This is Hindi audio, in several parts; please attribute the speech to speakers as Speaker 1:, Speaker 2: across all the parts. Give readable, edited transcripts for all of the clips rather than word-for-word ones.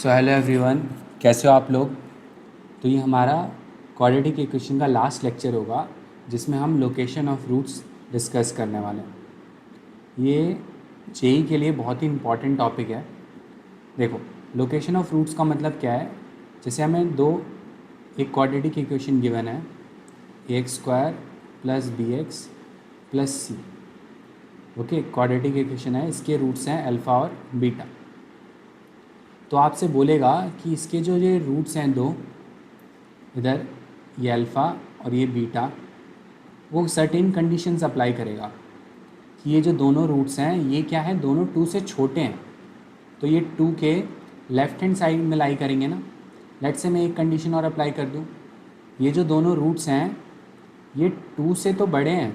Speaker 1: सो हेलो एवरीवन, कैसे हो आप लोग। तो ये हमारा क्वाड्रेटिक इक्वेशन का लास्ट लेक्चर होगा जिसमें हम लोकेशन ऑफ रूट्स डिस्कस करने वाले हैं। ये जेई के लिए बहुत ही इम्पॉर्टेंट टॉपिक है। देखो, लोकेशन ऑफ रूट्स का मतलब क्या है। जैसे हमें एक क्वाड्रेटिक इक्वेशन गिवन है, ax² + bx + c। Okay, quadratic equation है, इसके रूट्स हैं अल्फ़ा और बीटा। तो आपसे बोलेगा कि इसके जो ये रूट्स हैं दो, इधर ये अल्फ़ा और ये बीटा, वो सर्टेन कंडीशंस अप्लाई करेगा कि ये जो दोनों रूट्स हैं ये क्या है, दोनों 2 से छोटे हैं, तो ये 2 के लेफ़्ट हैंड साइड में लाई करेंगे ना। लेट से मैं एक कंडीशन और अप्लाई कर दूँ, ये जो दोनों रूट्स हैं ये 2 से तो बड़े हैं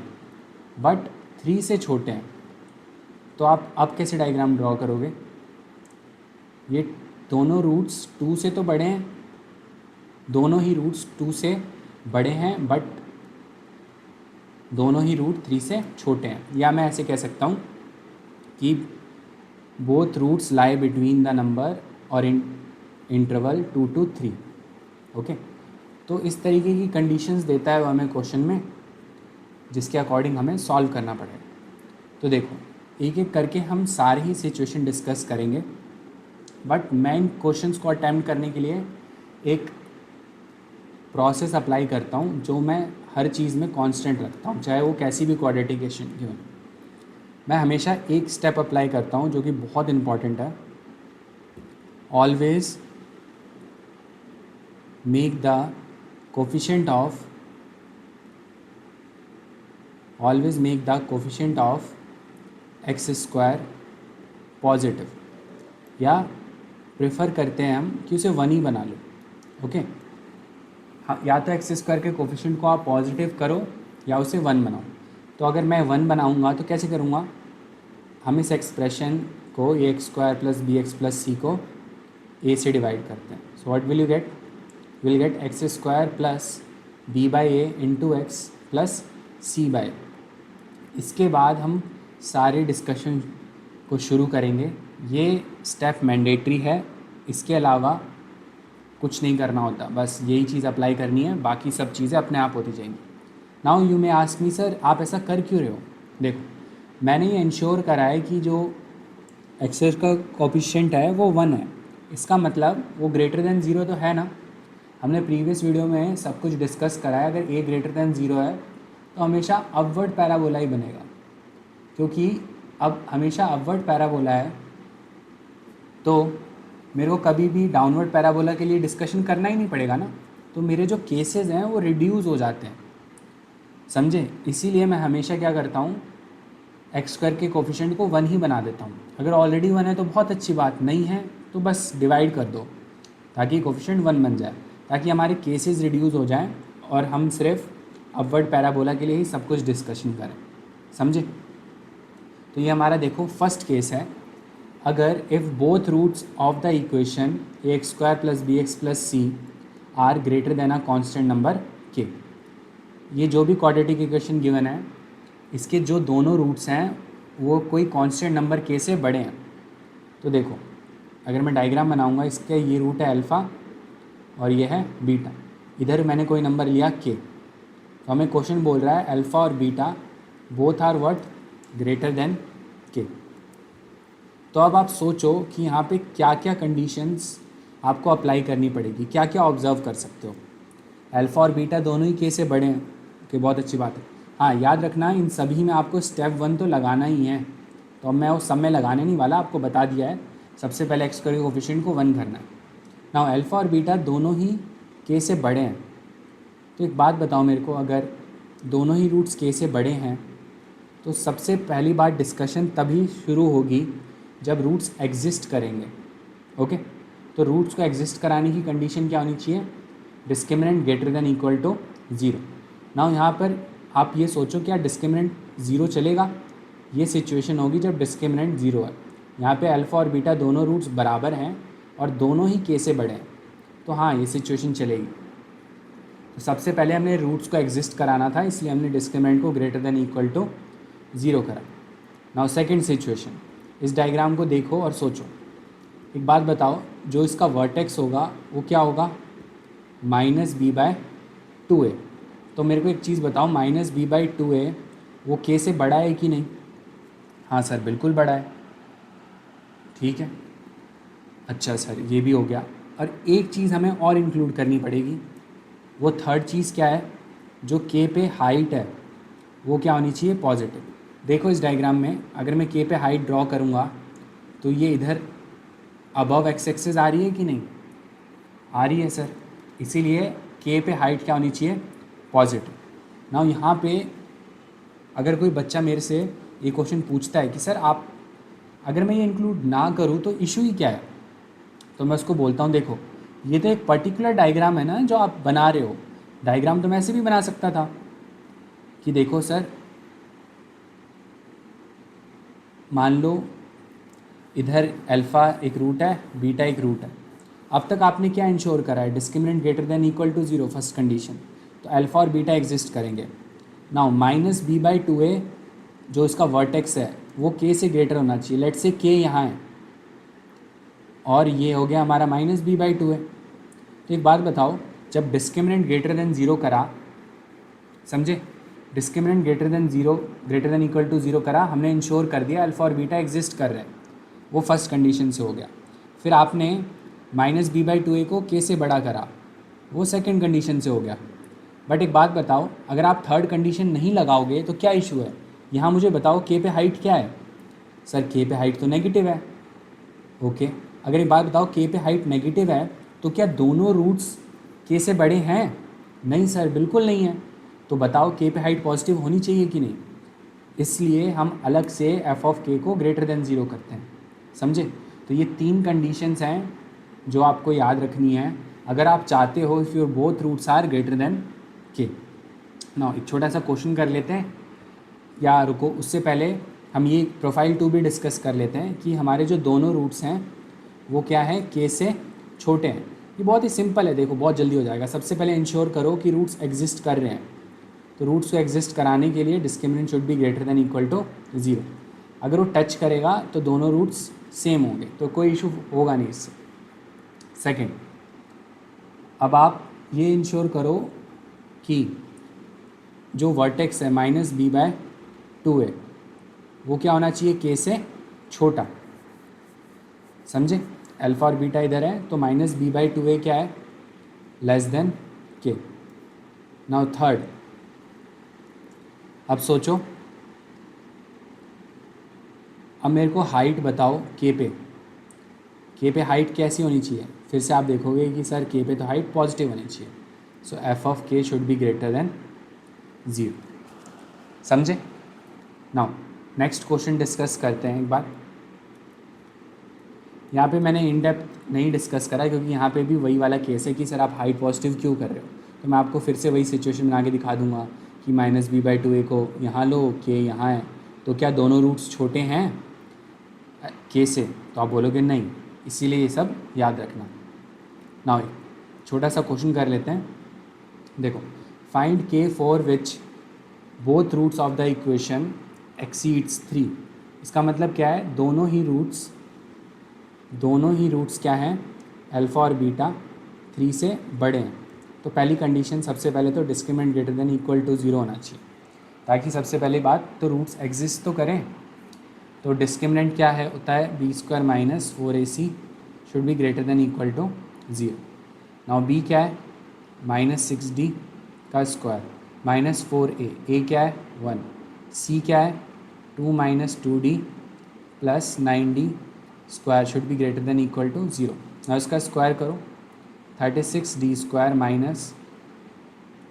Speaker 1: बट 3 से छोटे हैं। तो आप अब कैसे डायग्राम ड्रॉ करोगे। ये दोनों रूट्स 2 से तो बड़े हैं, दोनों ही रूट्स 2 से बड़े हैं बट दोनों ही रूट 3 से छोटे हैं। या मैं ऐसे कह सकता हूँ कि both roots lie between the number और इंटरवल 2 to 3। ओके, तो इस तरीके की कंडीशंस देता है वो हमें क्वेश्चन में, जिसके अकॉर्डिंग हमें सॉल्व करना पड़ेगा। तो देखो, एक एक करके हम सारे ही सिचुएशन डिस्कस करेंगे, बट मैं इन क्वेश्चंस को अटैम्प्ट करने के लिए एक प्रोसेस अप्लाई करता हूँ जो मैं हर चीज़ में कांस्टेंट रखता हूँ, चाहे वो कैसी भी क्वाड्रेटिक इक्वेशन गिवन। मैं हमेशा एक स्टेप अप्लाई करता हूँ जो कि बहुत इंपॉर्टेंट है। Always make the coefficient of x² positive, या प्रेफर करते हैं हम कि उसे 1 ही बना लो। ओके, हाँ, या तो x² के कोफिशिएंट को आप पॉजिटिव करो या उसे 1 बनाओ। तो अगर मैं 1 बनाऊंगा तो कैसे करूँगा, हम इस एक्सप्रेशन को ax² + bx + c को a से डिवाइड करते हैं। So what will you gate x² + b/a × x + c/a। इसके बाद हम सारे डिस्कशन को शुरू करेंगे। ये स्टेप मैंडेटरी है, इसके अलावा कुछ नहीं करना होता, बस यही चीज़ अप्लाई करनी है, बाकी सब चीज़ें अपने आप होती जाएंगी। Now you may ask me, sir आप ऐसा कर क्यों रहे हो। देखो, मैंने ये इंश्योर करा है कि जो एक्सेस का कोफिशिएंट है वो 1 है, इसका मतलब वो ग्रेटर देन 0 तो है ना। हमने प्रीवियस वीडियो में सब कुछ डिस्कस करा है, अगर a ग्रेटर देन 0 है तो हमेशा अपवर्ड पैराबोला ही बनेगा, क्योंकि अब हमेशा अपवर्ड पैराबोला है तो मेरे को कभी भी डाउनवर्ड पैराबोला के लिए डिस्कशन करना ही नहीं पड़ेगा ना। तो मेरे जो केसेस हैं वो रिड्यूस हो जाते हैं, समझे। इसीलिए मैं हमेशा क्या करता हूँ, x² के कोफिशिएंट को 1 ही बना देता हूँ। अगर ऑलरेडी 1 है तो बहुत अच्छी बात, नहीं है तो बस डिवाइड कर दो ताकि कोफिशिएंट 1 बन जाए, ताकि हमारे केसेस रिड्यूस हो जाएं और हम सिर्फ अपवर्ड पैराबोला के लिए ही सब कुछ डिस्कशन करें, समझे। तो ये हमारा देखो फर्स्ट केस है। अगर if both roots of the equation ax² + bx + c are greater than a constant number k, ये जो भी क्वाड्रेटिक इक्वेशन गिवन है इसके जो दोनों रूट्स हैं वो कोई कांस्टेंट नंबर k से बड़े हैं। तो देखो, अगर मैं डायग्राम बनाऊंगा, इसका ये रूट है अल्फ़ा और ये है बीटा, इधर मैंने कोई नंबर लिया k, तो हमें क्वेश्चन बोल रहा है अल्फ़ा और beta both are what, greater than k। तो अब आप सोचो कि यहाँ पे क्या क्या कंडीशंस आपको अप्लाई करनी पड़ेगी, क्या क्या ऑब्जर्व कर सकते हो। अल्फ़ा और बीटा दोनों ही k से बड़े हैं, कि बहुत अच्छी बात है। हाँ, याद रखना इन सभी में आपको स्टेप 1 तो लगाना ही है, तो अब मैं उस सब में लगाने नहीं वाला, आपको बता दिया है। सबसे पहले x² के कोफिशिएंट को 1 करना है। नाउ अल्फ़ा और बीटा दोनों ही k से बड़े हैं, तो एक बात बताओ मेरे को, अगर दोनों ही रूट्स k से बड़े हैं तो सबसे पहली बार डिस्कशन तभी शुरू होगी जब रूट्स एग्जिस्ट करेंगे। ओके, तो रूट्स को एग्जिस्ट कराने की कंडीशन क्या होनी चाहिए, discriminant greater than equal to 0। Now यहाँ पर आप ये सोचो क्या डिस्क्रिमिनेंट 0 चलेगा, ये सिचुएशन होगी जब डिस्क्रिमिनेंट 0 है। यहाँ पे अल्फ़ा और बीटा दोनों रूट्स बराबर हैं और दोनों ही k से बड़े हैं, तो हाँ ये सिचुएशन चलेगी। तो सबसे पहले हमने रूट्स को एग्जिस्ट कराना था, इसलिए हमने डिस्क्रिमिनेंट को ग्रेटर देन इक्वल टू 0 करा। नाउ सेकंड सिचुएशन, इस डायग्राम को देखो और सोचो, एक बात बताओ, जो इसका वर्टेक्स होगा वो क्या होगा, -b/2a। तो मेरे को एक चीज़ बताओ, -b/2a वो k से बड़ा है कि नहीं? हाँ सर बिल्कुल बड़ा है। ठीक है, अच्छा सर ये भी हो गया। और एक चीज़ हमें और इंक्लूड करनी पड़ेगी, वो थर्ड चीज़ क्या है, जो k पे हाइट है वो क्या होनी चाहिए, पॉजिटिव। देखो इस डायग्राम में अगर मैं k पे हाइट ड्रॉ करूँगा तो ये इधर अबव एक्स एक्सिस आ रही है कि नहीं, आ रही है सर। इसीलिए k पे हाइट क्या होनी चाहिए, पॉजिटिव। नाउ यहाँ पे अगर कोई बच्चा मेरे से ये क्वेश्चन पूछता है कि सर आप, अगर मैं ये इंक्लूड ना करूँ तो इशू ही क्या है, तो मैं उसको बोलता हूँ देखो ये तो एक पर्टिकुलर डायग्राम है ना जो आप बना रहे हो, डायग्राम तो मैं ऐसे भी बना सकता था कि देखो सर, मान लो इधर अल्फ़ा एक रूट है, बीटा एक रूट है। अब तक आपने क्या इंश्योर करा है, discriminant greater than equal to 0 first condition, तो अल्फ़ा और बीटा एग्जिस्ट करेंगे। नाउ -b/2a जो इसका वर्टेक्स है वो k से ग्रेटर होना चाहिए, लेट्स से k यहाँ है और ये हो गया हमारा -b/2a। तो एक बात बताओ, जब डिस्क्रिमिनेंट ग्रेटर देन 0 करा, समझे, discriminant greater than 0 greater than equal to 0 करा, हमने इंश्योर कर दिया अल्फ़ा और बीटा एग्जिस्ट कर रहे हैं, वो फर्स्ट कंडीशन से हो गया। फिर आपने -b/2a को k से बड़ा करा, वो सेकंड कंडीशन से हो गया। बट एक बात बताओ, अगर आप थर्ड कंडीशन नहीं लगाओगे तो क्या इशू है, यहाँ मुझे बताओ k पे हाइट क्या है, सर k पे हाइट तो नेगेटिव है। ओके, अगर एक बात बताओ k पे हाइट नेगेटिव है तो क्या दोनों रूट्स k से बड़े हैं, नहीं सर बिल्कुल नहीं है। तो बताओ k पे हाइट पॉजिटिव होनी चाहिए कि नहीं, इसलिए हम अलग से f ऑफ k को ग्रेटर देन 0 करते हैं, समझे। तो ये तीन कंडीशंस हैं जो आपको याद रखनी है अगर आप चाहते हो if your both roots are greater than k। ना एक छोटा सा क्वेश्चन कर लेते हैं, या रुको उससे पहले हम ये प्रोफाइल 2 भी डिस्कस कर लेते हैं कि हमारे जो दोनों रूट्स हैं वो क्या है, k से छोटे हैं। ये बहुत ही सिंपल है, देखो बहुत जल्दी हो जाएगा। सबसे पहले इंश्योर करो कि रूट्स एग्जिस्ट कर रहे हैं, तो रूट्स को एग्जिस्ट कराने के लिए discriminant should be greater than equal to 0। अगर वो टच करेगा तो दोनों रूट्स सेम होंगे, तो कोई इशू होगा नहीं इससे। सेकंड, अब आप ये इंश्योर करो कि जो वर्टेक्स है -b/2a वो क्या होना चाहिए, k से छोटा, समझे। अल्फ़ा और बीटा इधर है तो -b/2a क्या है, less than k। Now third, अब सोचो, अब मेरे को हाइट बताओ k पे हाइट कैसी होनी चाहिए, फिर से आप देखोगे कि सर k पे तो हाइट पॉजिटिव होनी चाहिए, सो f of k should be greater than 0, समझे। नाउ नेक्स्ट क्वेश्चन डिस्कस करते हैं एक बार। यहाँ पे मैंने इन डेप्थ नहीं डिस्कस करा क्योंकि यहाँ पे भी वही वाला केस है कि सर आप हाइट पॉजिटिव क्यों कर रहे हो, तो मैं आपको फिर से वही सिचुएशन बना के दिखा दूंगा कि -b/2a को यहाँ लो, k यहाँ है, तो क्या दोनों रूट्स छोटे हैं k से, तो आप बोलोगे नहीं, इसीलिए ये सब याद रखना। नाउ एक छोटा सा क्वेश्चन कर लेते हैं, देखो find k for which both roots of the equation exceeds 3। इसका मतलब क्या है, दोनों ही रूट्स क्या हैं, अल्फ़ा और बीटा 3 से बड़े हैं। तो पहली कंडीशन, सबसे पहले तो discriminant greater than equal to 0 होना चाहिए, ताकि सबसे पहली बात तो रूट्स एग्जिस्ट तो करें। तो डिस्क्रिमिनेंट क्या है, होता है b² - 4ac should be greater than equal to 0। Now b क्या है, -6d का स्क्वायर -4a, a क्या है 1, c क्या है 2 - 2d plus 9d square should be greater than equal to 0। now इसका स्क्वायर करो, 36d² -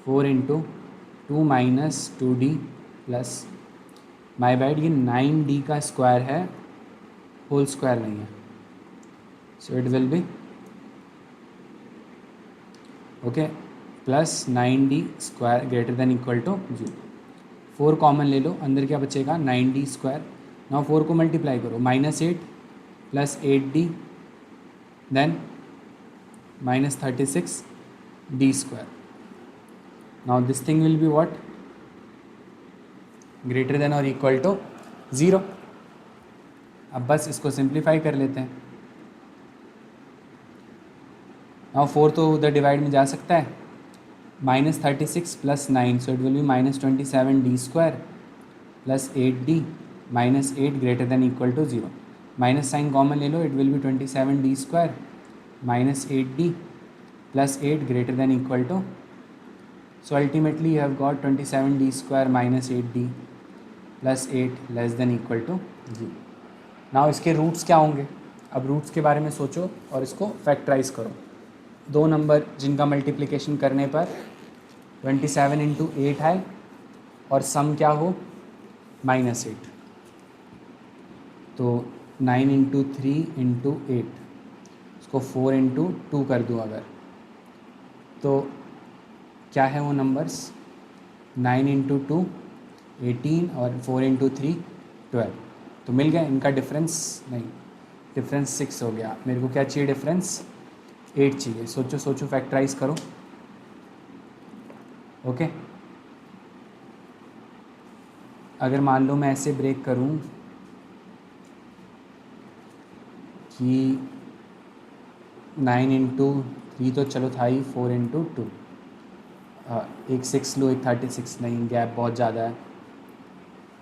Speaker 1: 4 into 2 - 2d plus, my bad ये 9d का स्क्वायर है, होल स्क्वायर नहीं है, so it will be okay plus 9d square greater than equal to 0। 4 common ले लो, अंदर क्या बचेगा 9d स्क्वायर। नाउ 4 को मल्टीप्लाई करो, -8 plus 8d then -36d square. Now this thing will be what, greater than और इक्वल टू 0। अब बस इसको सिंप्लीफाई कर लेते हैं, नाउ 4 तो उधर डिवाइड में जा सकता है, -36 + 9, so it will be -27d² + 8d -8 greater than equal to 0. Minus sign common ले लो, it will be 27d² -8d + 8 greater than equal to, so ultimately you have got 27d² -8d + 8 less than equal to 0. Now इसके रूट्स क्या होंगे? अब रूट्स के बारे में सोचो और इसको फैक्टराइज करो. दो नंबर जिनका मल्टीप्लिकेशन करने पर 27 × 8 है और सम क्या हो -8, तो 9 × 3 × 8, इसको 4 × 2 कर दूँ अगर, तो क्या है वो नंबर्स? 9 × 2 18 और 4 × 3 12. तो मिल गया. इनका डिफरेंस नहीं, डिफरेंस 6 हो गया. मेरे को क्या चाहिए? डिफरेंस 8 चाहिए. सोचो सोचो, फैक्टराइज करो. ओके, अगर मान लो मैं ऐसे ब्रेक करूं कि 9 × 3 तो चलो था ही, 4 × 2, एक 6 लो, एक 36, नहीं, गैप बहुत ज़्यादा है.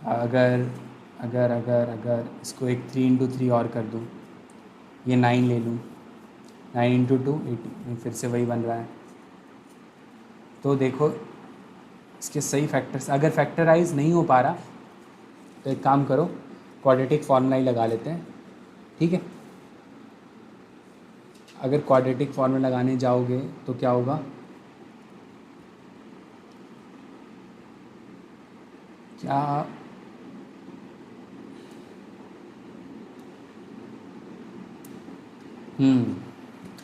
Speaker 1: अगर अगर अगर अगर इसको एक 3 × 3 और कर दूँ, ये 9 ले लूँ, 9 × 2 18, फिर से वही बन रहा है. तो देखो इसके सही फैक्टर्स, अगर फैक्टराइज नहीं हो पा रहा तो एक काम करो, क्वाड्रेटिक फार्मूला ही लगा लेते हैं. ठीक है, अगर क्वाड्रेटिक फार्मूला लगाने जाओगे तो क्या होगा? क्या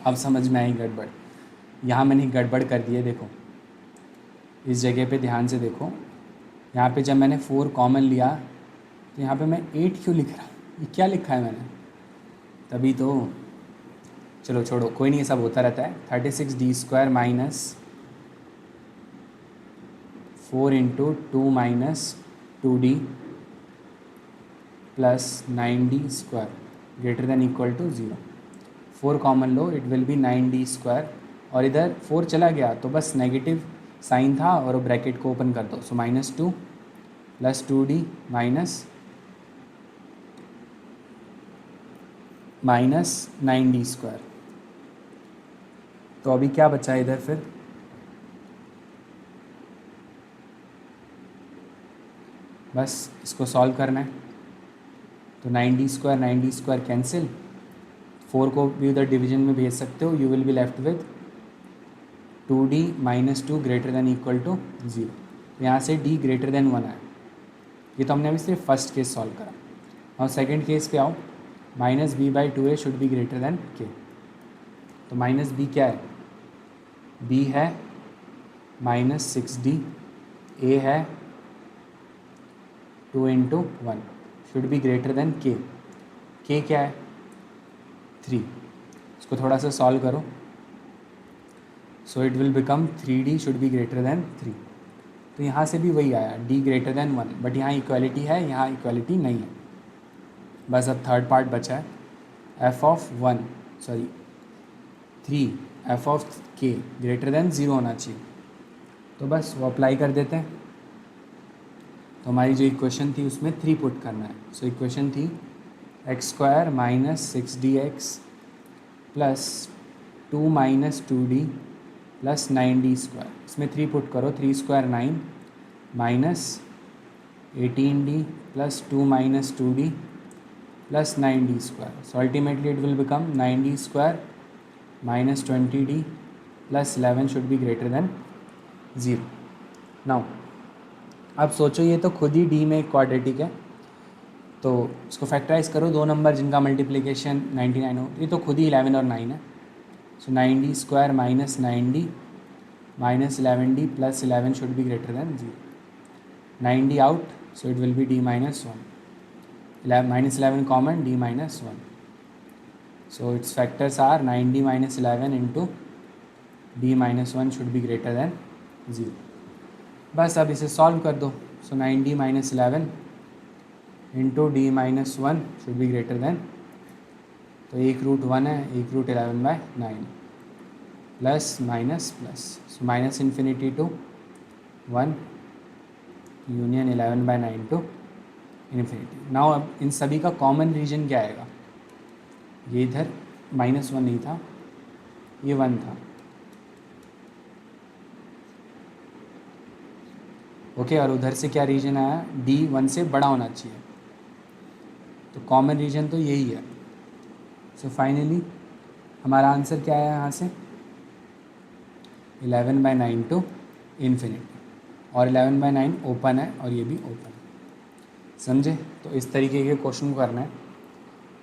Speaker 1: अब समझ में आई गड़बड़. यहाँ मैंने गड़बड़ कर दी है. देखो इस जगह पे ध्यान से देखो, यहाँ पे जब मैंने 4 कॉमन लिया तो यहाँ पे मैं 8 क्यों लिख रहा हूँ? ये क्या लिखा है मैंने? तभी तो. चलो छोड़ो, कोई नहीं, ये सब होता रहता है. 36d² - 4 × 2 - 2d + 9d² greater than equal to 0. 4 common लो, इट विल बी 9d², और इधर 4 चला गया तो बस नेगेटिव साइन था और वो ब्रैकेट को ओपन कर दो. सो -2 + 2d -9d². तो अभी क्या बचा है इधर? फिर बस इसको सॉल्व करना है. तो 9d² कैंसिल, 4 को भी उधर डिवीजन में भेज सकते हो. You will be left with 2d - 2 greater than equal to 0. यहाँ से d ग्रेटर देन 1 है. ये तो हमने अभी सिर्फ फर्स्ट केस सॉल्व करा. और सेकंड केस पे आओ. -b/2a should be greater than k. तो -b क्या है? b है -6d, a है 2 × 1, should be greater than k. k क्या है? 3. इसको थोड़ा सा सॉल्व करो. सो it will become 3d should be greater then 3. तो यहाँ से भी वही आया, d ग्रेटर देन 1, बट यहाँ इक्वालिटी है, यहाँ इक्वालिटी नहीं है. बस अब थर्ड पार्ट बचा है. f(3) f(k) ग्रेटर देन 0 होना चाहिए. तो बस वो अप्लाई कर देते हैं. तो हमारी जो इक्वेशन थी उसमें 3 पुट करना है. सो इक्वेशन थी x² - 6dx + 2 - 2d + 9d². इसमें 3 पुट करो. 3 ² 9 -18d + 2 - 2d + 9d². So ultimately it will become 9d² - 20d + 11 should be greater than 0. Now अब सोचो, ये तो खुद ही d में एक क्वाड्रेटिक है, तो इसको फैक्टराइज करो. दो नंबर जिनका मल्टीप्लिकेशन 99 हो, ये तो खुद ही 11 और 9 है. सो 9d² - 9d - 11d + 11 should be greater than 0. 9d out, so it will be d - 1. -11 common, d - 1. So its factors are 9d - 11 into d - 1 should be greater than 0. बस अब इसे सॉल्व कर दो. So 9d - 11 into d - 1 should be greater than, तो एक रूट 1 है, एक root 11/9. Plus minus plus, so minus infinity to 1 union 11/9 to infinity. Now अब इन सभी का कॉमन रीजन क्या आएगा? ये इधर -1 नहीं था, ये 1 था। ओके, और उधर से क्या रीजन आया? d 1 से बड़ा होना चाहिए, तो कॉमन रीजन तो यही है। सो फाइनली हमारा आंसर क्या आया यहाँ से? 11/9 टू इन्फिनिटी, और 11/9 ओपन है और ये भी ओपन है। समझे? तो इस तरीके के क्वेश्चन को करना है।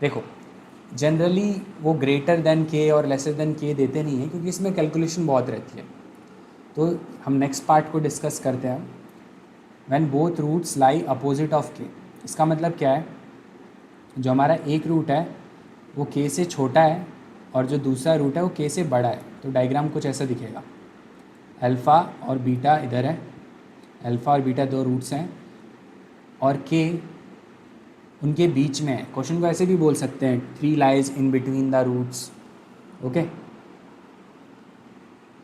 Speaker 1: देखो जनरली वो ग्रेटर देन के और लेसर देन के देते नहीं हैं, क्योंकि इसमें कैलकुलेशन बहुत रहती है। तो हम नेक्स्ट पार्ट को डिस्कस करते हैं। When both roots lie opposite of K, इसका मतलब क्या है? जो हमारा एक रूट है वो के से छोटा है और जो दूसरा रूट है वो के से बड़ा है। तो डायग्राम कुछ ऐसा दिखेगा। अल्फ़ा और बीटा इधर है, अल्फ़ा और बीटा दो रूट्स हैं और के उनके बीच में है। क्वेश्चन को ऐसे भी बोल सकते हैं, 3 lies in between the roots. Okay,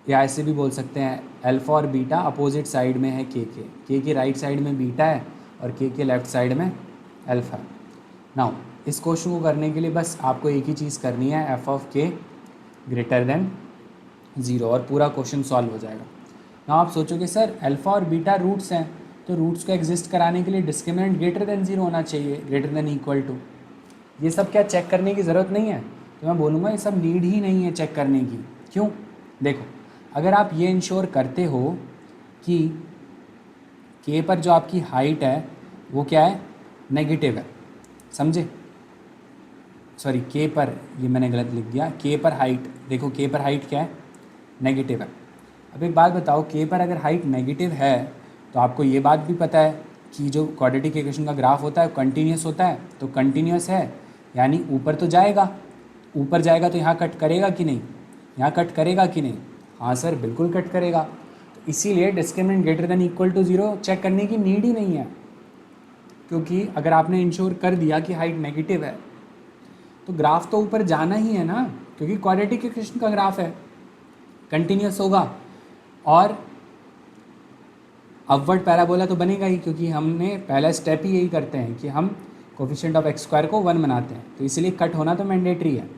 Speaker 1: या ऐसे भी बोल सकते हैं अल्फ़ा और बीटा अपोजिट साइड में है के के राइट साइड में बीटा है और के लेफ्ट साइड में अल्फ़ा। नाउ इस क्वेश्चन को करने के लिए बस आपको एक ही चीज़ करनी है, एफ ऑफ के ग्रेटर देन 0, और पूरा क्वेश्चन सॉल्व हो जाएगा। नाउ आप सोचोगे सर अल्फ़ा और बीटा रूट्स हैं, तो रूट्स को एग्जिस्ट कराने के लिए डिस्क्रिमिनेंट ग्रेटर देन 0 होना चाहिए, ग्रेटर देन इक्वल टू। ये सब क्या चेक करने की ज़रूरत नहीं है? तो मैं बोलूँगा ये सब नीड ही नहीं है चेक करने की। क्यों? देखो, अगर आप ये इंश्योर करते हो कि के पर जो आपकी हाइट है वो क्या है? नेगेटिव है। समझे? सॉरी, के पर, ये मैंने गलत लिख दिया। के पर हाइट, देखो के पर हाइट क्या है? नेगेटिव है। अब एक बात बताओ, के पर अगर हाइट नेगेटिव है तो आपको ये बात भी पता है कि जो क्वाड्रेटिक इक्वेशन का ग्राफ होता है कंटिन्यूस होता है। तो कंटिन्यूस है यानी ऊपर तो जाएगा, ऊपर जाएगा तो यहाँ कट करेगा कि नहीं? यहाँ कट करेगा कि नहीं? हाँ सर, बिल्कुल कट करेगा। तो इसीलिए discriminant greater than equal to 0 check करने की नीड ही नहीं है, क्योंकि अगर आपने इंश्योर कर दिया कि हाइट नेगेटिव है तो ग्राफ तो ऊपर जाना ही है ना, क्योंकि क्वाड्रेटिक इक्वेशन का ग्राफ है, कंटिन्यूस होगा और अपवर्ड पैराबोला तो बनेगा ही, क्योंकि हमने पहला स्टेप ही यही करते हैं कि हम कोफिशिएंट ऑफ एक्स स्क्वायर को 1 बनाते हैं। तो इसलिए कट होना तो मैंडेटरी है।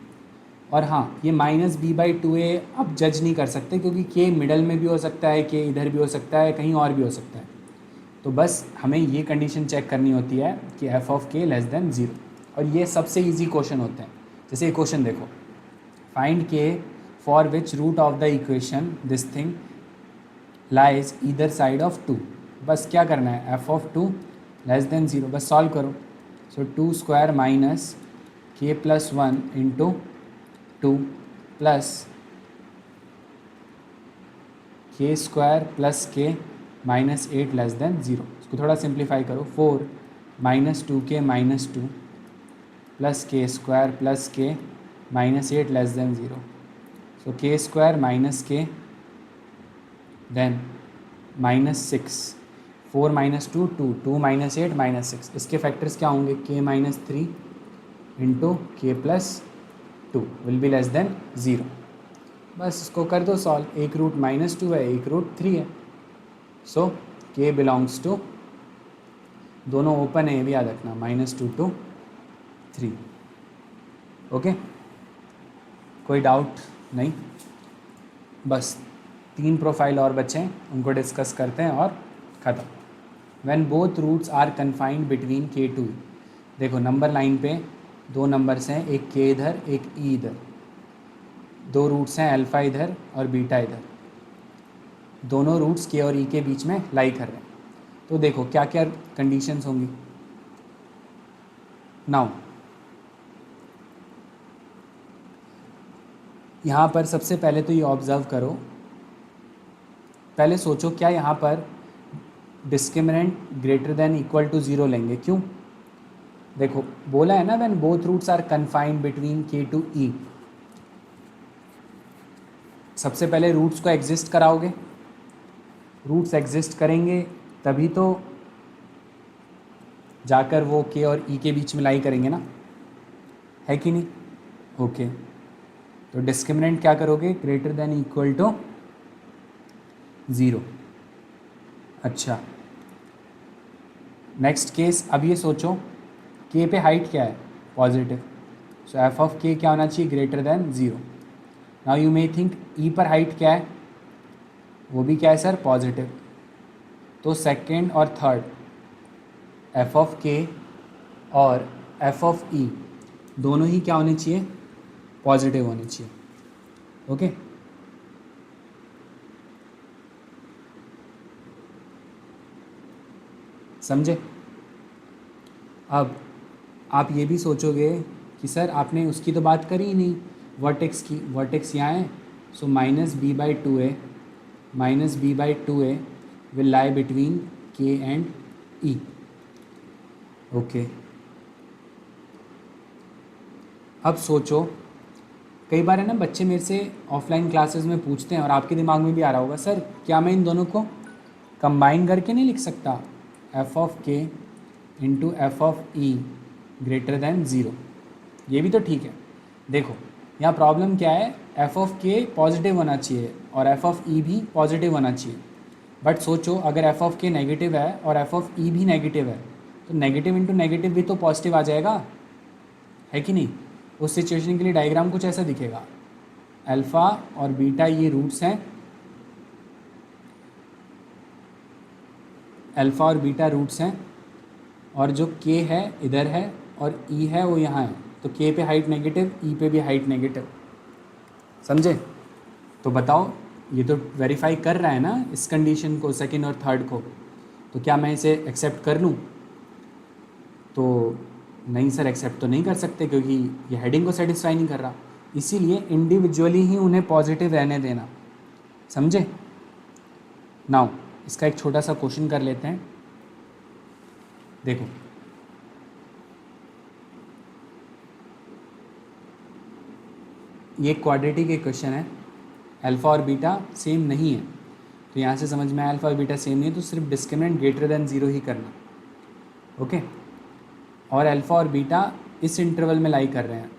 Speaker 1: और हाँ, ये -b/2a अब जज नहीं कर सकते, क्योंकि के मिडल में भी हो सकता है, के इधर भी हो सकता है, कहीं और भी हो सकता है। तो बस हमें ये कंडीशन चेक करनी होती है कि एफ ऑफ के लेस देन 0, और ये सबसे ईजी क्वेश्चन होते हैं। जैसे ये क्वेश्चन देखो, फाइंड के for which route of the equation this thing lies either side of 2। बस क्या करना है? एफ ऑफ 2 लेस देन 0, बस सॉल्व करो। सो 2 स्क्वायर माइनस के प्लस 1 इंटू 2 प्लस के square plus K minus 8 less then 0। इसको थोड़ा सिंप्लीफाई करो। 4 माइनस 2k माइनस 2 प्लस के square plus K minus 8 less then 0। सो के स्क्वायर माइनस के देन -6, 4 माइनस 2 2, 2 माइनस 8 -6। इसके फैक्टर्स क्या होंगे? के माइनस 3 इंटू के plus 2 will be less than 0। बस इसको कर दो सॉल्व। एक रूट -2 है, एक रूट 3 है। सो के बिलोंग्स टू, दोनों ओपन है, ये भी याद रखना, -2 to 3। ओके, कोई डाउट नहीं? बस 3 प्रोफाइल और बचे हैं, उनको डिस्कस करते हैं और ख़त्म। When both roots are confined between K to, देखो नंबर लाइन पे 2 नंबर्स हैं, एक के इधर एक ई इधर, 2 रूट्स हैं, अल्फ़ा इधर और बीटा इधर। दोनों रूट्स के और ई के बीच में लाई कर रहे हैं। तो देखो क्या क्या कंडीशंस होंगी। नाउ यहाँ पर सबसे पहले तो ये ऑब्ज़र्व करो, पहले सोचो क्या यहाँ पर discriminant greater than equal to 0 लेंगे? क्यों? देखो बोला है ना, when both roots are confined between K to E. सबसे पहले रूट्स को एग्जिस्ट कराओगे, रूट्स एग्जिस्ट करेंगे तभी तो जाकर वो के और ई के बीच में लाई करेंगे ना, है कि नहीं? ओके, तो डिस्क्रिमिनेंट क्या करोगे, ग्रेटर देन इक्वल टू 0। अच्छा, नेक्स्ट केस, अब ये सोचो के पे हाइट क्या है, पॉजिटिव, सो एफ ऑफ के क्या होना चाहिए, greater than 0। Now you may think ई पर हाइट क्या है, वो भी क्या है सर, पॉजिटिव। तो सेकेंड और थर्ड एफ ऑफ के और एफ ऑफ ई दोनों ही क्या होने चाहिए, पॉजिटिव होने चाहिए। ओके, समझे। अब आप ये भी सोचोगे कि सर आपने उसकी तो बात करी ही नहीं, वर्टेक्स की, वर्टेक्स यहाँ है, so minus B by two A will lie between K and E. Okay, अब सोचो, कई बार है ना बच्चे मेरे से ऑफलाइन क्लासेस में पूछते हैं और आपके दिमाग में भी आ रहा होगा, सर क्या मैं इन दोनों को कंबाइन करके नहीं लिख सकता, एफ ऑफ के into F of E greater than 0। ये भी तो ठीक है। देखो यहाँ प्रॉब्लम क्या है, एफ ऑफ के पॉजिटिव होना चाहिए और एफ ऑफ ई भी पॉजिटिव होना चाहिए। बट सोचो अगर एफ ऑफ के नेगेटिव है और एफ ऑफ ई भी नेगेटिव है, तो नेगेटिव इंटू नेगेटिव भी तो पॉजिटिव आ जाएगा, है कि नहीं। उस सिचुएशन के लिए डायग्राम कुछ ऐसा दिखेगा, अल्फ़ा और बीटा ये रूट्स हैं, अल्फ़ा और बीटा रूट्स हैं, और जो के है इधर है और ई है वो यहाँ है, तो के पे हाइट नेगेटिव, ई पे भी हाइट नेगेटिव, समझे। तो बताओ, ये तो वेरीफाई कर रहा है ना इस कंडीशन को, सेकंड और थर्ड को, तो क्या मैं इसे एक्सेप्ट कर लूँ, तो नहीं सर एक्सेप्ट तो नहीं कर सकते क्योंकि ये हेडिंग को सेटिस्फाई नहीं कर रहा, इसीलिए इंडिविजुअली ही उन्हें पॉजिटिव रहने देना, समझे। नाउ इसका एक छोटा सा क्वेश्चन कर लेते हैं। देखो ये क्वाड्रेटिक इक्वेशन है, अल्फ़ा और बीटा सेम नहीं है, तो यहाँ से समझ में आया अल्फ़ा और बीटा सेम नहीं है, तो सिर्फ डिस्क्रिमिनेंट ग्रेटर देन 0 ही करना। ओके, और अल्फ़ा और बीटा इस इंटरवल में लाई कर रहे हैं,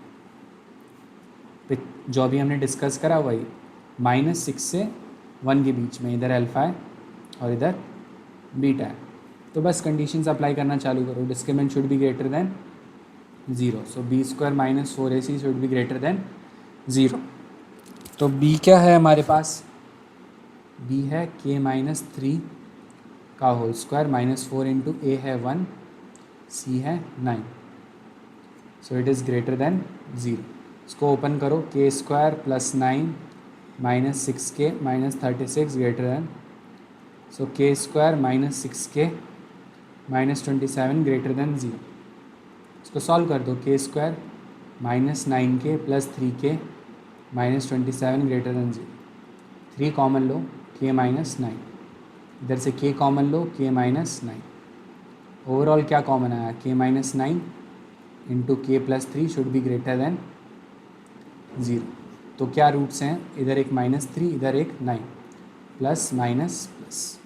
Speaker 1: जो अभी हमने डिस्कस करा वही -6 से 1 के बीच में, इधर अल्फ़ा है और इधर बीटा है। तो बस कंडीशंस अप्लाई करना चालू करो, discriminant should be greater than 0, so B square minus 4ac should be greater than 0। तो b क्या है हमारे पास, b है k-3 का होल स्क्वायर -4 इंटू a है 1, c है 9, so it is greater than 0। इसको ओपन करो, K square plus 9 minus 6k minus 36 greater than, so K square minus 6k minus 27 greater than 0। इसको सॉल्व कर दो, K square minus 9k plus 3k minus 27 greater than 0। 3 common लो, k माइनस 9, इधर से k कॉमन लो, k माइनस 9, ओवरऑल क्या कॉमन आया, k माइनस 9 इंटू के plus 3 should be greater than 0। तो क्या रूट्स हैं, इधर एक -3 इधर एक 9, प्लस माइनस प्लस,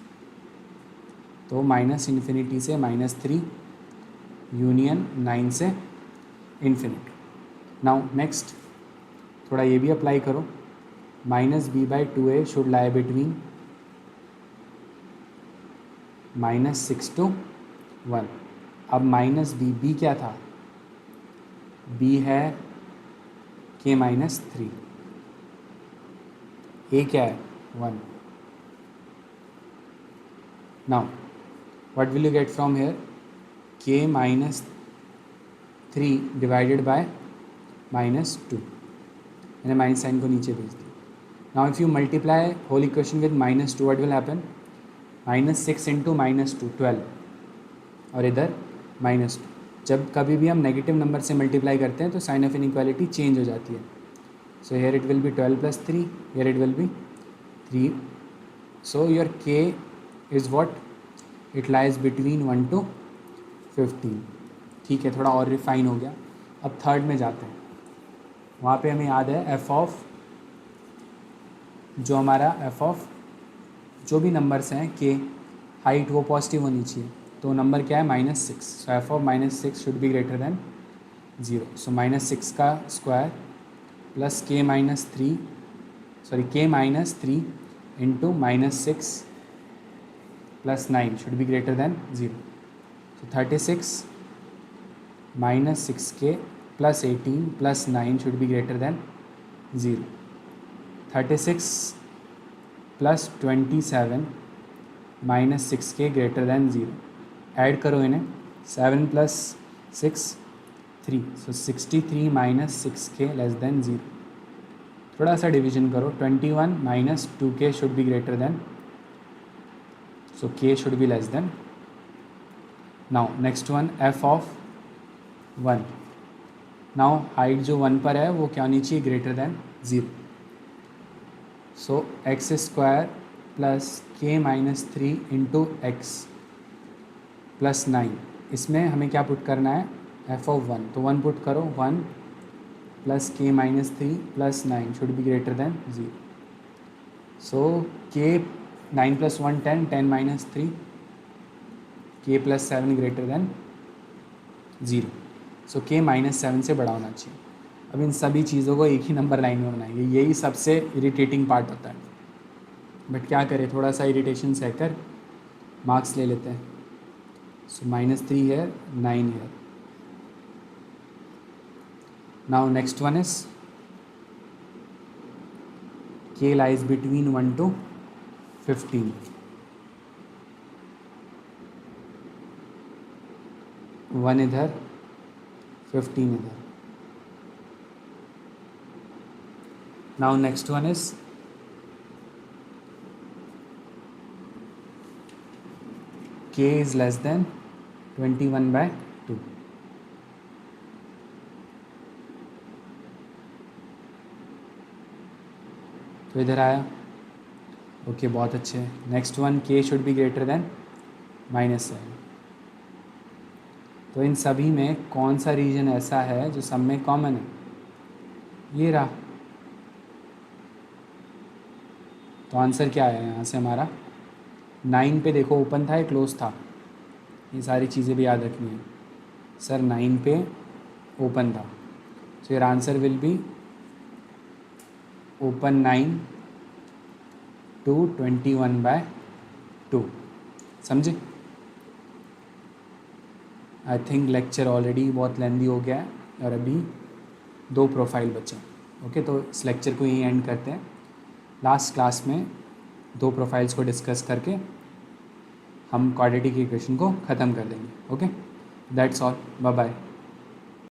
Speaker 1: तो माइनस इन्फिनिटी से -3 यूनियन 9 से इन्फिनिटी। नाउ नेक्स्ट थोड़ा ये भी अप्लाई करो, -b/2a should lie between -6 to 1। अब -b क्या था, b है k-3, a क्या है 1। Now what will you get from here, k-3 divided by -2, मैंने माइनस साइन को नीचे भेज दिया। Now if you multiply whole equation with -2 what will happen, -6 into -2 12, और इधर -2। जब कभी भी हम नेगेटिव नंबर से मल्टीप्लाई करते हैं तो साइन ऑफ इनइक्वालिटी चेंज हो जाती है, so here it will B 12 plus 3, here it will B 3, so your k is what, it lies between 1 to 15। ठीक है, थोड़ा और रिफाइन हो गया। अब थर्ड में जाते हैं, वहाँ पे हमें याद है एफ ऑफ, जो हमारा एफ ऑफ जो भी नंबर्स हैं के हाइट वो पॉजिटिव होनी चाहिए, तो नंबर क्या है -6, so F of -6 should be greater than 0, so -6 का square plus K minus three K minus three into minus six plus nine should be greater than zero. So 36 minus 6k plus 18 plus 9 should be greater than 0. 36 plus 27 minus 6k greater than 0. Add करो इन्हें. 7 plus 6 3. So 63 minus 6k less than 0. थोड़ा सा डिविजन करो. 21 minus 2k should be greater than. So k should be less than. Now next one f of 1. Now height जो 1 पर है वो क्या होनी चाहिए? Greater than 0. सो x square plus K minus three into x plus 9. इसमें हमें क्या पुट करना है? F of 1. तो 1 पुट करो. 1 plus K minus three plus 9 should be greater than 0. सो के 9 प्लस 1 10, 10 माइनस 3 के प्लस 7 ग्रेटर दैन 0. सो के माइनस 7 से बड़ा होना चाहिए. अब इन सभी चीज़ों को एक ही नंबर लाइन में बनाएंगे. यही सबसे इरिटेटिंग पार्ट होता है, बट क्या करें, थोड़ा सा इरिटेशन सहकर मार्क्स ले लेते हैं. सो -3 है, 9 है. नाउ नेक्स्ट वन इज के लाइज बिटवीन 1 to 15. 1 इधर, 15 इधर. Now next one is k is less than 21/2. तो इधर आया. ओके, बहुत अच्छे. Next one k should be greater then -7. तो इन सभी में कौन सा रीजन ऐसा है जो सब में कॉमन है? ये रहा. तो आंसर क्या आया यहाँ से हमारा? 9 पे देखो ओपन था या क्लोज था, ये सारी चीज़ें भी याद रखनी है. सर 9 पे ओपन था, तो your answer will be open 9 to 21/2. समझे? आई थिंक लेक्चर ऑलरेडी बहुत लेंदी हो गया है और अभी 2 प्रोफाइल बचे. ओके, तो इस लेक्चर को यहीं एंड करते हैं. लास्ट क्लास में 2 प्रोफाइल्स को डिस्कस करके हम क्वाड्रेटिक इक्वेशन को ख़त्म कर देंगे. Okay, that's all. Bye bye.